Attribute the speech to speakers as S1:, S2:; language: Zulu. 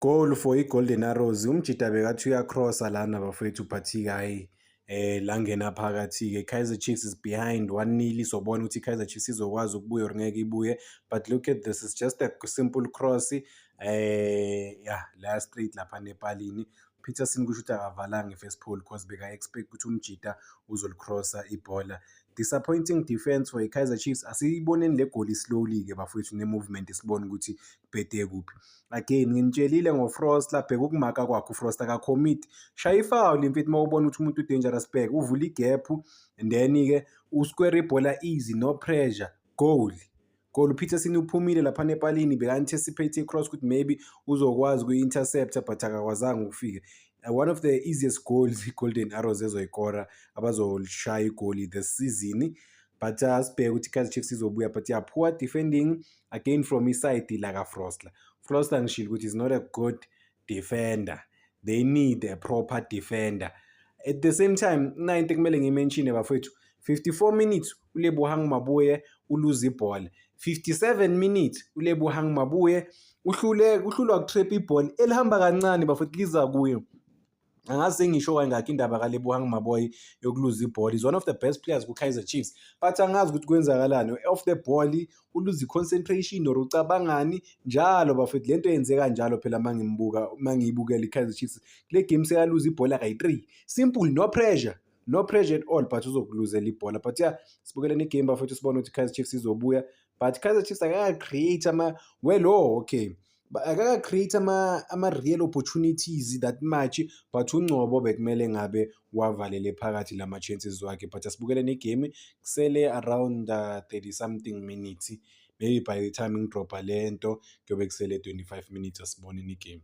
S1: Goal for i-Golden Arrows. Umjida bekathi uyacrossa lana bafowethu but-ke hhayi langena phakathi-ke. Kaizer Chiefs is behind 1-0. Izobona ukuthi i-Kaizer Chiefs izokwazi ukubuya or ngeke ibuye. But look at this, it's just a simple cross. Yeah, la straight lapha nepalini. Peterson kusho ukuthi akavalanga i-first pole because beka-expect ukuthi umjida uzolicrossa ibhola. Disappointing defense for i-Kaizer Chiefs. Asiyiboneni le goal slowly-ke bafowethu ne-movement isibone ukuthi kubhede kuphi. Again nginitshelile ngoFrost bheka ukumaka kwakhe uFrost akacommit. Shaya ifoul mfethu uma ubona ukuthi umuntu u-dangerous bheka uvula igap and then-ke usquare ibhola easy no pressure goal. Goal Peterson uphumile lapha nepalini beka-anticipate i-cross ukuthi maybe uzokwazi ukuyi-interceptor but akakwazanga ukufika. One of the easiest goals i-Golden Arrows ezoyikora abazoshaya igoli this season. But sibheke ukuthi i-Kaizer Chiefs izobuya but yeah, poor defending again from his side la kaFrost. Frost ngishilo ukuthi is not a good defender. They need a proper defender. At the same time, into kumele ngimention bafowethu, 54 minutes uLebohang Maboe uluze ibhola. 57 minutes uLebohang Maboe uhlulwa ukutrap ibhola elihamba kancane bafowethu liza kuyo. Angazi ngisho kangakho indaba kaLebohang Maboe yokuluza ibhola. Is one of the best players ku-Kaizer Chiefs. But angazi ukuthi kwenzakalani. Off the ball uluza i-concentration or ucabangani njalo bafethu. Lento yenzeka njalo phela mangiyibukela i-Kaizer Chiefs. Kule game seyaluza ibhola kayi-3. Simple, no pressure. No pressure at all but uzokuluzela ibhola. But yeah, sibukele ne-game bafethu sibona ukuthi i-Kaizer Chiefs izobuya. But Kaizer Chiefs akaka-create okay. Akaka-create ama-real opportunities that much but uNgcobo bekumele ngabe wavalele phakathi lama-chances wakhe. But asibukele ne-game kusele around 30 something minutes. Maybe by the time ngidropha lento kuyobe kusele 25 minutes asibone ne-game.